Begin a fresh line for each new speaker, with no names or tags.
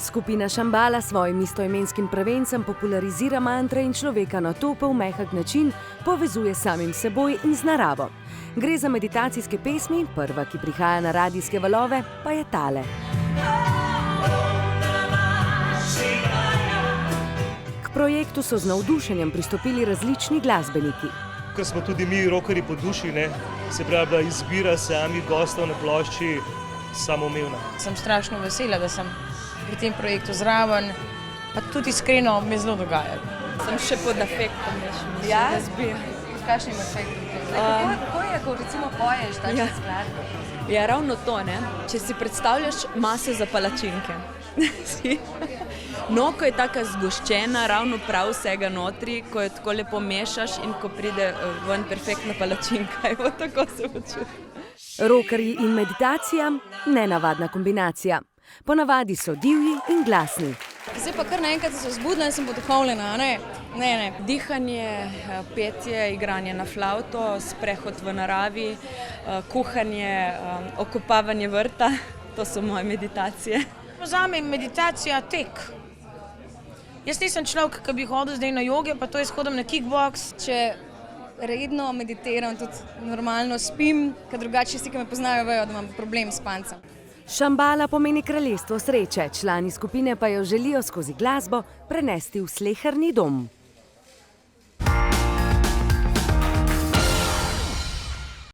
Skupina Šambala s svojim istoimenskim prvencem popularizira mantre in človeka na topel, mehak način povezuje s samim seboj in z naravo. Gre za meditacijske pesmi, prva, ki prihaja na radijske valove, pa je tale. K projektu so z navdušenjem pristopili različni glasbeniki.
Ker smo tudi mi rockerji po duši, se pravi, da izbira samih gostov na plošči samoumevna.
Sem strašno vesela, da sem pri tem projektu zraven, pa tudi iskreno me zelo dogaja.
Sem še pod afektom,
Ja?
razbija.
S kakšnim efektom?
Kako
je, ko recimo poješ takšne skladbe?
Ja, ravno to, ne? Če si predstavljaš maso za palačinke. No, ko je taka zgoščena, ravno prav vsega notri, ko jo tako lepo mešaš in ko pride ven perfektna palačinka, evo tako se počuti.
Rockerji in meditacija, nenavadna kombinacija. Ponavadi so divji in glasni.
Zdaj pa kar naenkrat se zbudila in sem poduhovljena, ne? Ne.
Dihanje, petje, igranje na flavto, sprehod v naravi, kuhanje, okopavanje vrta, to so moje meditacije.
Zame je meditacija tek. Jaz nisem človek, ki bi hodil zdaj na joge, pa to jaz hodim na kickboks. Če redno meditiram, tudi normalno spim, ker drugače vsi, ki me poznajo, vejo, da imam problem s spancem.
Šambala pomeni kraljestvo sreče, člani skupine pa jo želijo skozi glasbo prenesti v sleherni dom.